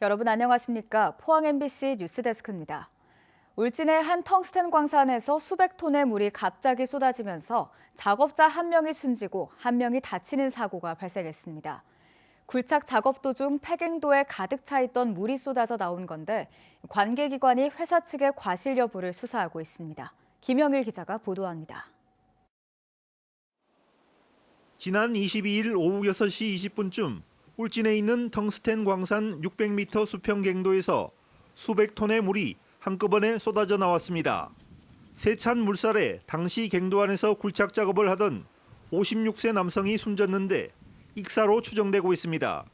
여러분 안녕하십니까? 포항 MBC 뉴스데스크입니다. 울진의 한 텅스텐 광산에서 수백 톤의 물이 갑자기 쏟아지면서 작업자 한 명이 숨지고 한 명이 다치는 사고가 발생했습니다. 굴착 작업 도중 폐경도에 가득 차 있던 물이 쏟아져 나온 건데 관계기관이 회사 측의 과실 여부를 수사하고 있습니다. 김영일 기자가 보도합니다. 지난 22일 오후 6시 20분쯤 울진에 있는 텅스텐 광산 600m 수평 갱도에서 수백 톤의 물이 한꺼번에 쏟아져 나왔습니다. 세찬 물살에 당시 갱도 안에서 굴착 작업을 하던 56세 남성이 숨졌는데 익사로 추정되고 있습니다.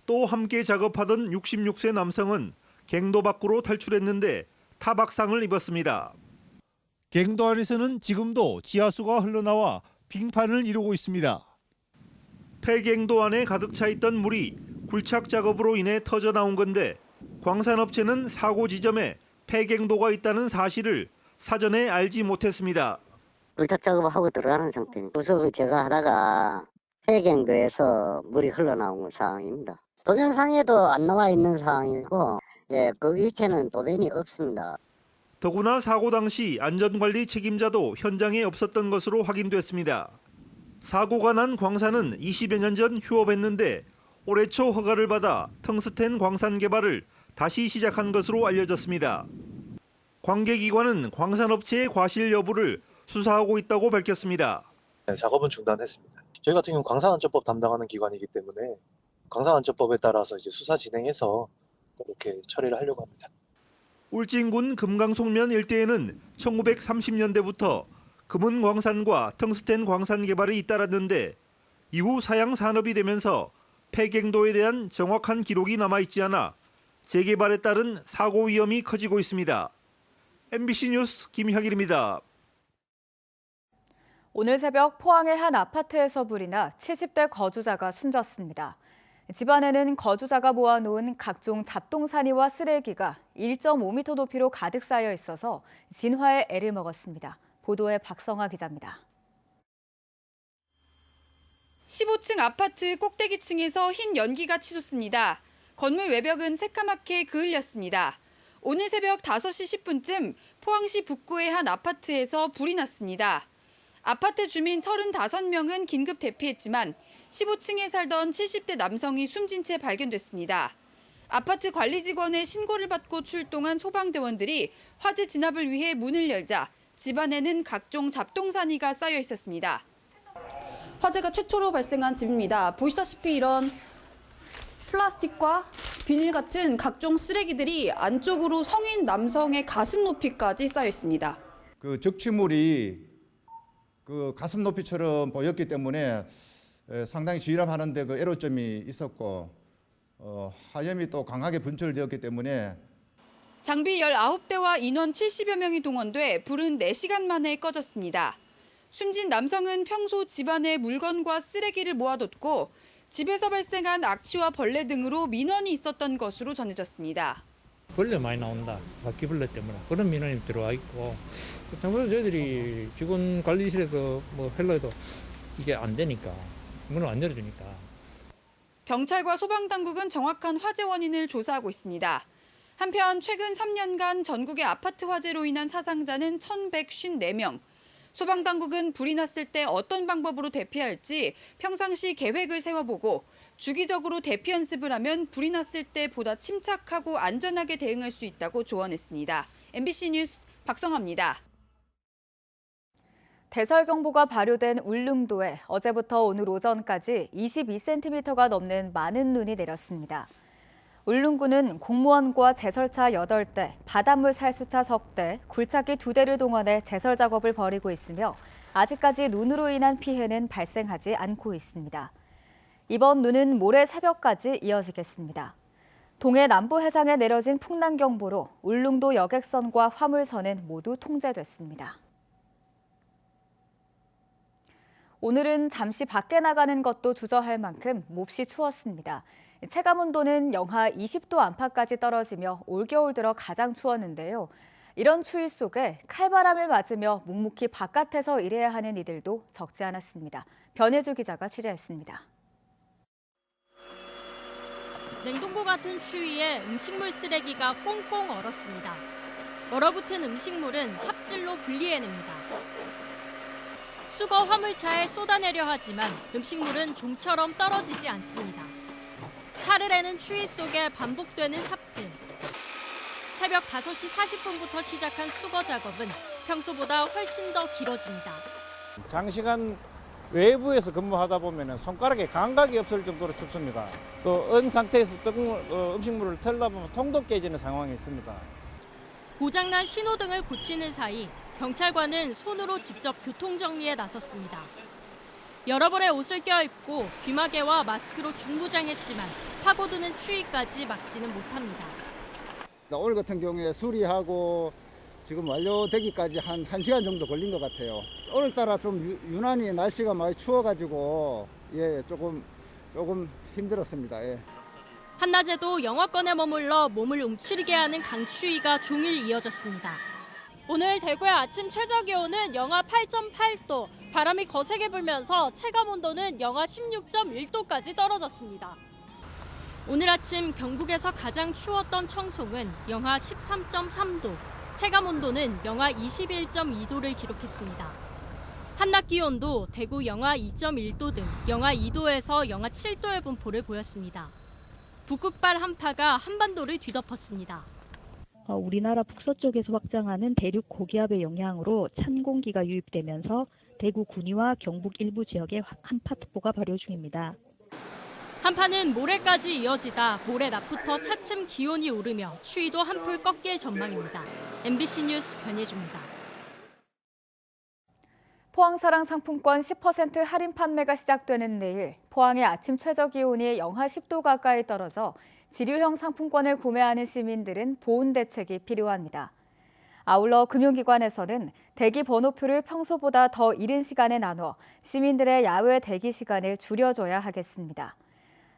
또 함께 작업하던 66세 남성은 갱도 밖으로 탈출했는데 타박상을 입었습니다. 갱도 안에서는 지금도 지하수가 흘러나와 빙판을 이루고 있습니다. 폐갱도 안에 가득 차 있던 물이 굴착 작업으로 인해 터져 나온 건데 광산업체는 사고 지점에 폐갱도가 있다는 사실을 사전에 알지 못했습니다. 굴착 작업을 하고 들어가는 상태입니다. 구석을 제가 하다가 폐경도에서 물이 흘러나온 상황입니다. 동영상에도 안 나와 있는 상황이고 그 일체는 도면이 없습니다. 더구나 사고 당시 안전관리 책임자도 현장에 없었던 것으로 확인됐습니다. 사고가 난 광산은 20여 년 전 휴업했는데 올해 초 허가를 받아 텅스텐 광산 개발을 다시 시작한 것으로 알려졌습니다. 관계기관은 광산업체의 과실 여부를 수사하고 있다고 밝혔습니다. 네, 작업은 중단했습니다. 저희 같은 경우는 광산안전법 담당하는 기관이기 때문에 광산안전법에 따라서 이제 수사 진행해서 그렇게 처리를 하려고 합니다. 울진군 금강송면 일대에는 1930년대부터 금은 광산과 텅스텐 광산 개발이 잇따랐는데 이후 사양 산업이 되면서 폐갱도에 대한 정확한 기록이 남아있지 않아 재개발에 따른 사고 위험이 커지고 있습니다. MBC 뉴스 김혁일입니다. 오늘 새벽 포항의 한 아파트에서 불이 나 70대 거주자가 숨졌습니다. 집안에는 거주자가 모아놓은 각종 잡동사니와 쓰레기가 1.5m 높이로 가득 쌓여 있어서 진화에 애를 먹었습니다. 보도에 박성아 기자입니다. 15층 아파트 꼭대기층에서 흰 연기가 치솟습니다. 건물 외벽은 새까맣게 그을렸습니다. 오늘 새벽 5시 10분쯤 포항시 북구의 한 아파트에서 불이 났습니다. 아파트 주민 35명은 긴급 대피했지만 15층에 살던 70대 남성이 숨진 채 발견됐습니다. 아파트 관리 직원의 신고를 받고 출동한 소방대원들이 화재 진압을 위해 문을 열자 집안에는 각종 잡동사니가 쌓여 있었습니다. 화재가 최초로 발생한 집입니다. 보시다시피 이런 플라스틱과 비닐 같은 각종 쓰레기들이 안쪽으로 성인 남성의 가슴 높이까지 쌓여 있습니다. 그 적치물이 그 가슴 높이처럼 보였기 때문에 상당히 진압하는데 그 애로점이 있었고 화염이 또 강하게 분출되었기 때문에 장비 19대와 인원 70여 명이 동원돼 불은 4시간 만에 꺼졌습니다. 숨진 남성은 평소 집안에 물건과 쓰레기를 모아뒀고 집에서 발생한 악취와 벌레 등으로 민원이 있었던 것으로 전해졌습니다. 벌레 많이 나온다. 바퀴벌레 때문에 그런 민원이 들어와 있고 정말 저희들이 직원 관리실에서 뭐 하려도 이게 안 되니까 문을 안 열어주니까. 경찰과 소방당국은 정확한 화재 원인을 조사하고 있습니다. 한편 최근 3년간 전국의 아파트 화재로 인한 사상자는 1,154명. 소방당국은 불이 났을 때 어떤 방법으로 대피할지 평상시 계획을 세워보고 주기적으로 대피 연습을 하면 불이 났을 때 보다 침착하고 안전하게 대응할 수 있다고 조언했습니다. MBC 뉴스 박성아입니다. 대설경보가 발효된 울릉도에 어제부터 오늘 오전까지 22cm가 넘는 많은 눈이 내렸습니다. 울릉군은 공무원과 제설차 8대, 바닷물 살수차 석 대, 굴착기 2대를 동원해 제설 작업을 벌이고 있으며 아직까지 눈으로 인한 피해는 발생하지 않고 있습니다. 이번 눈은 모레 새벽까지 이어지겠습니다. 동해 남부 해상에 내려진 풍랑경보로 울릉도 여객선과 화물선은 모두 통제됐습니다. 오늘은 잠시 밖에 나가는 것도 주저할 만큼 몹시 추웠습니다. 체감온도는 영하 20도 안팎까지 떨어지며 올겨울 들어 가장 추웠는데요. 이런 추위 속에 칼바람을 맞으며 묵묵히 바깥에서 일해야 하는 이들도 적지 않았습니다. 변혜주 기자가 취재했습니다. 냉동고 같은 추위에 음식물 쓰레기가 꽁꽁 얼었습니다. 얼어붙은 음식물은 삽질로 분리해냅니다. 수거 화물차에 쏟아내려 하지만 음식물은 종처럼 떨어지지 않습니다. 사르르는 추위 속에 반복되는 삽질. 새벽 5시 40분부터 시작한 수거 작업은 평소보다 훨씬 더 길어집니다. 장시간 외부에서 근무하다 보면 손가락에 감각이 없을 정도로 춥습니다. 또 언 상태에서 뜨거운 음식물을 털다 보면 통도 깨지는 상황이 있습니다. 고장난 신호등을 고치는 사이 경찰관은 손으로 직접 교통정리에 나섰습니다. 여러 벌의 옷을 껴입고 귀마개와 마스크로 중무장했지만 파고드는 추위까지 막지는 못합니다. 오늘 같은 경우에 수리하고 지금 완료되기까지 한 1시간 정도 걸린 것 같아요. 오늘따라 좀 유난히 날씨가 많이 추워가지고 조금 힘들었습니다. 한낮에도 영하권에 머물러 몸을 움츠리게 하는 강추위가 종일 이어졌습니다. 오늘 대구의 아침 최저 기온은 영하 8.8도, 바람이 거세게 불면서 체감 온도는 영하 16.1도까지 떨어졌습니다. 오늘 아침 경북에서 가장 추웠던 청송은 영하 13.3도, 체감 온도는 영하 21.2도를 기록했습니다. 한낮 기온도 대구 영하 2.1도 등 영하 2도에서 영하 7도의 분포를 보였습니다. 북극발 한파가 한반도를 뒤덮었습니다. 우리나라 북서쪽에서 확장하는 대륙 고기압의 영향으로 찬 공기가 유입되면서 대구 군위와 경북 일부 지역에 한파특보가 발효 중입니다. 한파는 모레까지 이어지다 모레 낮부터 차츰 기온이 오르며 추위도 한풀 꺾일 전망입니다. MBC 뉴스 변예주입니다. 포항사랑 상품권 10% 할인 판매가 시작되는 내일, 포항의 아침 최저 기온이 영하 10도 가까이 떨어져 지류형 상품권을 구매하는 시민들은 보온 대책이 필요합니다. 아울러 금융기관에서는 대기 번호표를 평소보다 더 이른 시간에 나눠 시민들의 야외 대기 시간을 줄여줘야 하겠습니다.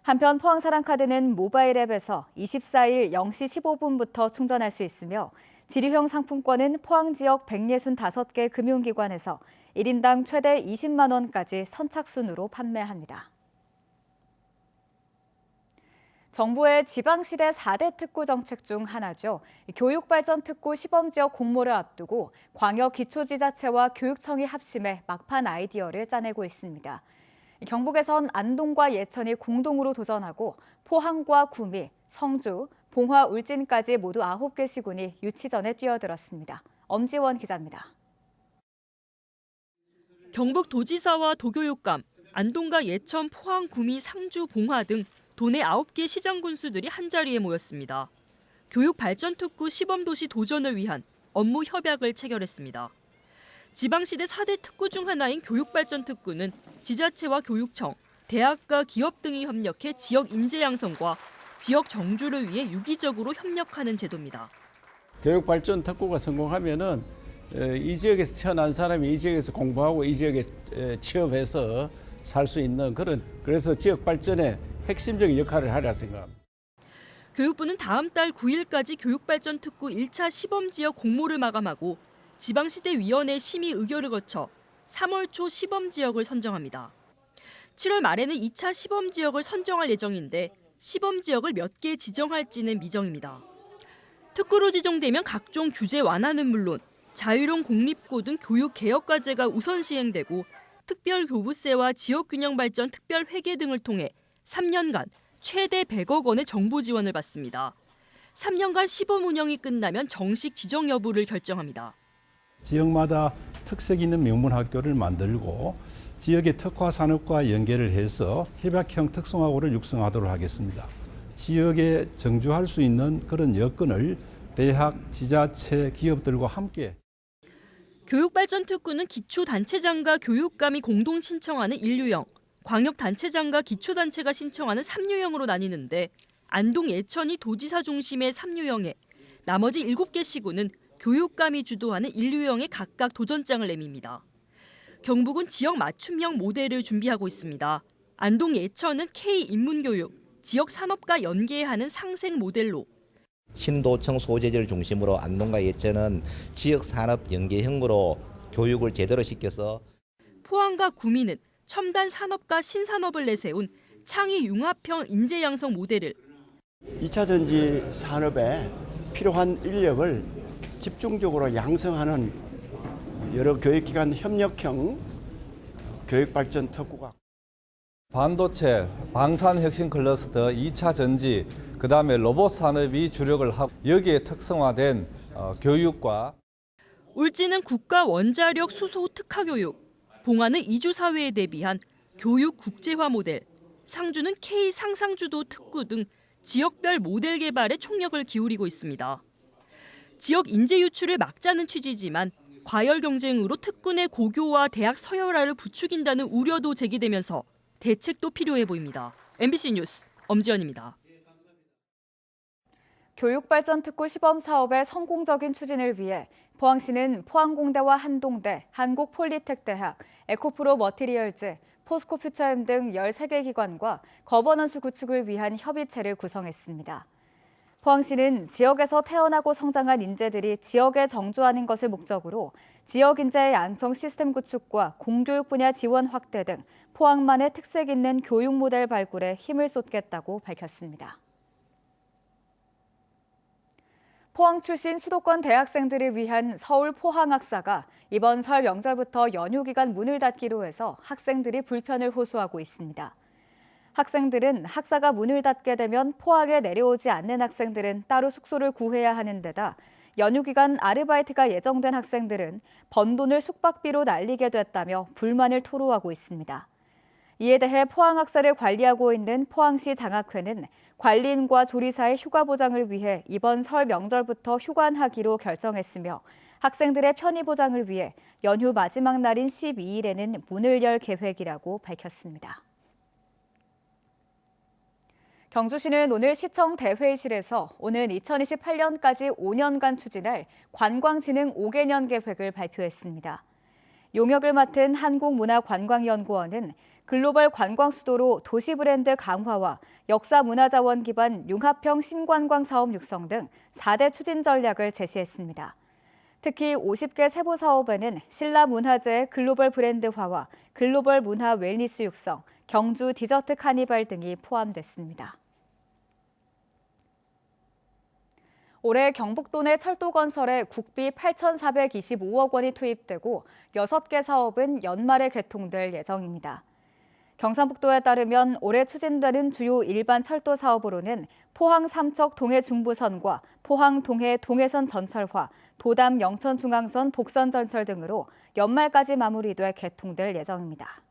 한편 포항사랑카드는 모바일 앱에서 24일 0시 15분부터 충전할 수 있으며 지류형 상품권은 포항 지역 165개 금융기관에서 1인당 최대 20만 원까지 선착순으로 판매합니다. 정부의 지방시대 4대 특구 정책 중 하나죠. 교육발전특구 시범지역 공모를 앞두고 광역기초지자체와 교육청이 합심해 막판 아이디어를 짜내고 있습니다. 경북에선 안동과 예천이 공동으로 도전하고 포항과 구미, 성주, 봉화, 울진까지 모두 9개 시군이 유치전에 뛰어들었습니다. 엄지원 기자입니다. 경북 도지사와 도교육감, 안동과 예천, 포항, 구미, 상주, 봉화 등 도내 9개 시장 군수들이 한자리에 모였습니다. 교육발전특구 시범도시 도전을 위한 업무 협약을 체결했습니다. 지방시대 4대 특구 중 하나인 교육발전특구는 지자체와 교육청, 대학과 기업 등이 협력해 지역 인재 양성과 지역 정주를 위해 유기적으로 협력하는 제도입니다. 교육발전특구가 성공하면은 이 지역에서 태어난 사람이 이 지역에서 공부하고 이 지역에 취업해서 살 수 있는 그래서 지역 발전에 핵심적인 역할을 하리라 생각합니다. 교육부는 다음 달 9일까지 교육발전특구 1차 시범지역 공모를 마감하고 지방시대위원회 심의 의결을 거쳐 3월 초 시범지역을 선정합니다. 7월 말에는 2차 시범지역을 선정할 예정인데 시범지역을 몇 개 지정할지는 미정입니다. 특구로 지정되면 각종 규제 완화는 물론 자유로운 공립고 등 교육개혁과제가 우선 시행되고 특별교부세와 지역균형발전 특별회계 등을 통해 3년간 최대 100억 원의 정부 지원을 받습니다. 3년간 시범 운영이 끝나면 정식 지정 여부를 결정합니다. 지역마다 특색 있는 명문학교를 만들고 지역의 특화 산업과 연계를 해서 협약형 특성화고를 육성하도록 하겠습니다. 지역에 정주할 수 있는 그런 여건을 대학, 지자체, 기업들과 함께 교육발전특구는 기초단체장과 교육감이 공동 신청하는 1유형, 광역단체장과 기초단체가 신청하는 3유형으로 나뉘는데 안동 예천이 도지사 중심의 3유형에 나머지 7개 시군은 교육감이 주도하는 1유형에 각각 도전장을 내밉니다. 경북은 지역 맞춤형 모델을 준비하고 있습니다. 안동 예천은 K-인문교육, 지역 산업과 연계하는 상생 모델로 신도청 소재지를 중심으로 안동과 예천은 지역 산업 연계형으로 교육을 제대로 시켜서 포항과 구미는 첨단 산업과 신산업을 내세운 창의 융합형 인재 양성 모델을 2차 전지 산업에 필요한 인력을 집중적으로 양성하는 여러 교육기관 협력형 교육발전 특구가 반도체, 방산혁신 클러스터, 2차 전지, 그다음에 로봇 산업이 주력을 하고 여기에 특성화된 교육과 울진은 국가 원자력 수소 특화교육, 봉화는 이주사회에 대비한 교육 국제화 모델, 상주는 K 상상주도 특구 등 지역별 모델 개발에 총력을 기울이고 있습니다. 지역 인재 유출을 막자는 취지지만 과열 경쟁으로 특구 내 고교와 대학 서열화를 부추긴다는 우려도 제기되면서 대책도 필요해 보입니다. MBC 뉴스 엄지연입니다. 교육발전특구 시범 사업의 성공적인 추진을 위해 포항시는 포항공대와 한동대, 한국폴리텍대학, 에코프로 머티리얼즈, 포스코퓨처엠 등 13개 기관과 거버넌스 구축을 위한 협의체를 구성했습니다. 포항시는 지역에서 태어나고 성장한 인재들이 지역에 정주하는 것을 목적으로 지역 인재의 양성 시스템 구축과 공교육 분야 지원 확대 등 포항만의 특색 있는 교육 모델 발굴에 힘을 쏟겠다고 밝혔습니다. 포항 출신 수도권 대학생들을 위한 서울 포항학사가 이번 설 명절부터 연휴 기간 문을 닫기로 해서 학생들이 불편을 호소하고 있습니다. 학생들은 학사가 문을 닫게 되면 포항에 내려오지 않는 학생들은 따로 숙소를 구해야 하는 데다 연휴 기간 아르바이트가 예정된 학생들은 번 돈을 숙박비로 날리게 됐다며 불만을 토로하고 있습니다. 이에 대해 포항학사를 관리하고 있는 포항시 장학회는 관리인과 조리사의 휴가 보장을 위해 이번 설 명절부터 휴관하기로 결정했으며 학생들의 편의 보장을 위해 연휴 마지막 날인 12일에는 문을 열 계획이라고 밝혔습니다. 경주시는 오늘 시청 대회의실에서 오는 2028년까지 5년간 추진할 관광진흥 5개년 계획을 발표했습니다. 용역을 맡은 한국문화관광연구원은 글로벌 관광 수도로 도시 브랜드 강화와 역사 문화자원 기반 융합형 신관광 사업 육성 등 4대 추진 전략을 제시했습니다. 특히 50개 세부 사업에는 신라 문화재의 글로벌 브랜드화와 글로벌 문화 웰니스 육성, 경주 디저트 카니발 등이 포함됐습니다. 올해 경북도 내 철도 건설에 국비 8,425억 원이 투입되고 6개 사업은 연말에 개통될 예정입니다. 경상북도에 따르면 올해 추진되는 주요 일반 철도 사업으로는 포항 삼척 동해 중부선과 포항 동해 동해선 전철화, 도담 영천 중앙선 복선 전철 등으로 연말까지 마무리돼 개통될 예정입니다.